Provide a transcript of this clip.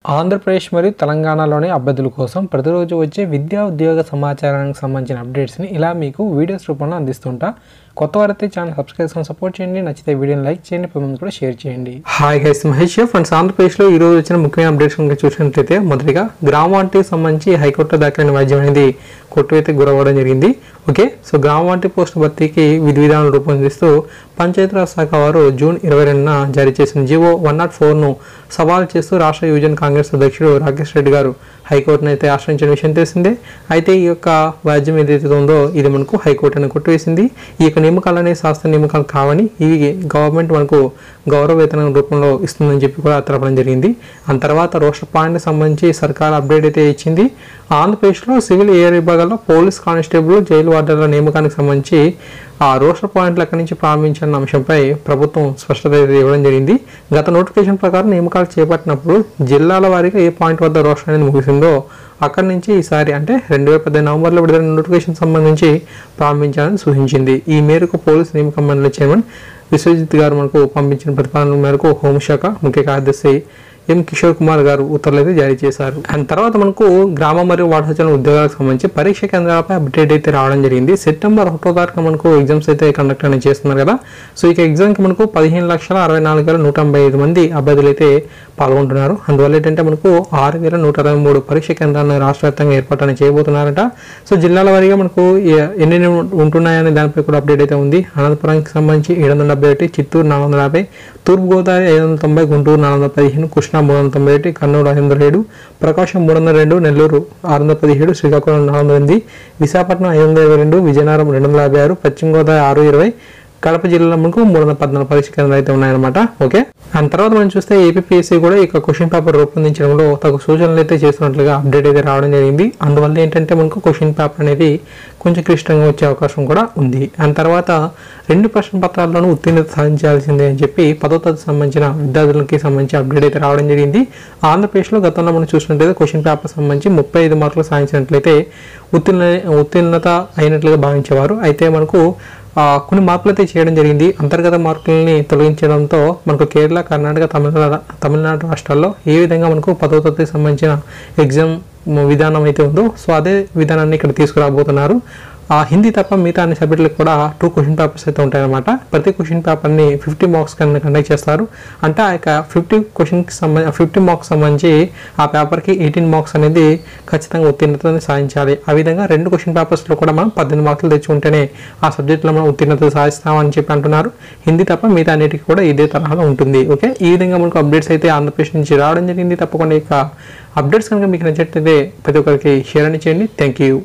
ఆంధ్రప్రదేశ్ మరియు తెలంగాణలోని అభ్యర్థుల కోసం ప్రతిరోజు వచ్చే విద్యా ఉద్యోగ సమాచారానికి సంబంధించిన అప్డేట్స్ని ఇలా మీకు వీడియోస్ రూపంలో అందిస్తుంటా. కొత్త వారైతే ఛానల్ సబ్స్క్రైబ్ చేసుకొని సపోర్ట్ చేయండి. నచ్చితే వీడియోని లైక్ చేయండి, పది కూడా షేర్ చేయండి. Hi guys, Mahesh friends. ఆంధ్రప్రదేశ్లో ఈ రోజు వచ్చిన ముఖ్యమైన అప్డేట్స్ కనుక చూసినట్లయితే మొదటిగా గ్రామవాంటికి సంబంధించి హైకోర్టులో దాఖలైన వ్యాజ్యం అనేది కొట్టువైతే గురవ్వడం జరిగింది. ఓకే, సో గ్రామవాంటి పోస్టు భర్తీకి విధి విధానాలు రూపొందిస్తూ పంచాయతీరాజ్ శాఖ వారు జూన్ 22న జారీ చేసిన జీవో 104ను సవాల్ చేస్తూ రాష్ట్ర యువజన కాంగ్రెస్ అధ్యక్షుడు రాకేష్ రెడ్డి గారు హైకోర్టును అయితే ఆశ్రయించిన విషయం తెలిసిందే. అయితే ఈ యొక్క వ్యాజ్యం ఏదైతే ఉందో ఇది మనకు హైకోర్టు అని కొట్టివేసింది. ఈ యొక్క నియామకాలనే శాస్త్ర నియామకాలు కావని, ఇవి గవర్నమెంట్ మనకు గౌరవ వేతనం రూపంలో ఇస్తుందని చెప్పి కూడా తెలపడం జరిగింది. ఆ తర్వాత రోస్టర్ పాయింట్కి సంబంధించి సర్కార్ అప్డేట్ అయితే ఇచ్చింది. ఆంధ్రప్రదేశ్లో సివిల్ ఏఆర్ విభాగాల్లో పోలీస్ కానిస్టేబుల్, జైలు వార్డర్ల నియామకానికి సంబంధించి ఆ రోస్టర్ పాయింట్లు ఎక్కడి నుంచి ప్రారంభించిన అంశంపై ప్రభుత్వం స్పష్టత ఇవ్వడం జరిగింది. గత నోటిఫికేషన్ ప్రకారం నియామకాలు చేపట్టినప్పుడు జిల్లాల వారీగా ఏ పాయింట్ వద్ద రోస్టర్ అనేది ముగిసిందో అక్కడి నుంచి ఈసారి అంటే 2018 నవంబర్లో విడుదలైన నోటిఫికేషన్ సంబంధించి ప్రారంభించాలని సూచించింది. ఈ మేరకు పోలీస్ నియామక మండలి చైర్మన్ విశ్వజిత్ గారు మనకు పంపించిన ప్రతిపాదన మేరకు హోంశాఖ ముఖ్య కార్యదర్శి ఎం కిషోర్ కుమార్ గారు ఉత్తర్వులు అయితే జారీ చేశారు. అండ్ తర్వాత మనకు గ్రామ మరియు వార్డు సచివాలయ ఉద్యోగాలకు సంబంధించి పరీక్ష కేంద్రాలపై అప్డేట్ అయితే రావడం జరిగింది. సెప్టెంబర్ 1వ తారీఖున మనకు ఎగ్జామ్స్ అయితే కండక్ట్ అనేది చేస్తున్నారు కదా. సో ఇక ఎగ్జామ్కి మనకు 15,64,185 మంది అభ్యర్థులు అయితే పాల్గొంటున్నారు. అందువల్ల ఏంటంటే మనకు 6,123 పరీక్ష కేంద్రాలను రాష్ట్ర వ్యాప్తంగా ఏర్పాటు చేయబోతున్నారట. సో జిల్లాల వారీగా మనకు ఎన్ని ఉంటున్నాయనే దానిపై కూడా అప్డేట్ అయితే ఉంది. అనంతపురానికి సంబంధించి 771, చిత్తూరు 450, తూర్పుగోదావరి 590, గుంటూరు 415, కృష్ణా 391, కర్నూలు 507, ప్రకాశం 302, నెల్లూరు 617, శ్రీకాకుళం 408, విశాఖపట్నం 522, విజయనగరం 256, పశ్చిమ గోదావరి 620, కడప జిల్లాలో మనకు 314 పరీక్ష కేంద్రాలు అయితే ఉన్నాయన్నమాట. ఓకే, అండ్ తర్వాత మనం చూస్తే ఏపీఎస్సీ కూడా ఇక క్వశ్చన్ పేపర్ రూపొందించడంలో తగు సూచనలు అయితే చేస్తున్నట్లుగా అప్డేట్ అయితే రావడం జరిగింది. అందువల్ల ఏంటంటే మనకు క్వశ్చన్ పేపర్ అనేది కొంచెం క్లిష్టంగా వచ్చే అవకాశం కూడా ఉంది. అండ్ తర్వాత 2 ప్రశ్న పత్రాల్లోనూ ఉత్తీర్ణత సాధించాల్సిందే అని చెప్పి 10వ తరగతికి సంబంధించిన విద్యార్థులకి సంబంధించి అప్డేట్ అయితే రావడం జరిగింది. ఆంధ్రప్రదేశ్లో గతంలో మనం చూసినట్లయితే క్వశ్చన్ పేపర్ సంబంధించి 35 మార్కులు సాధించినట్లయితే ఉత్తీర్ణత అయినట్లుగా భావించేవారు. అయితే మనకు కొన్ని మార్పులు అయితే చేయడం జరిగింది. అంతర్గత మార్కులని తొలగించడంతో మనకు కేరళ, కర్ణాటక, తమిళనాడు రాష్ట్రాల్లో ఏ విధంగా మనకు 10వ తరగతికి సంబంధించిన ఎగ్జామ్ విధానం అయితే ఉందో సో అదే విధానాన్ని ఇక్కడ తీసుకురాబోతున్నారు. హిందీ తప్ప మిగతా అన్ని సబ్జెక్టులకు కూడా 2 క్వశ్చన్ పేపర్స్ అయితే ఉంటాయన్నమాట. ప్రతి క్వశ్చన్ పేపర్ని 50 మార్క్స్ కింద కండక్ట్ చేస్తారు. అంటే ఆ యొక్క 50 మార్క్స్ సంబంధించి ఆ పేపర్కి 18 మార్క్స్ అనేది ఖచ్చితంగా ఉత్తీర్ణతని సాధించాలి. ఆ విధంగా 2 క్వశ్చన్ పేపర్స్లో కూడా మనం 18 మార్కులు తెచ్చుకుంటేనే ఆ సబ్జెక్టులో మనం ఉత్తీర్ణత సాధిస్తామని చెప్పి అంటున్నారు. హిందీ తప్ప మిగతా అన్నిటికీ కూడా ఇదే తరహాలో ఉంటుంది. ఓకే, ఈ విధంగా మనకు అప్డేట్స్ అయితే ఆంధ్రప్రదేశ్ నుంచి రావడం జరిగింది. తప్పకుండా ఇక అప్డేట్స్ కనుక మీకు నచ్చినట్లయితే ప్రతి ఒక్కరికి షేర్ అని చేయండి. Thank you.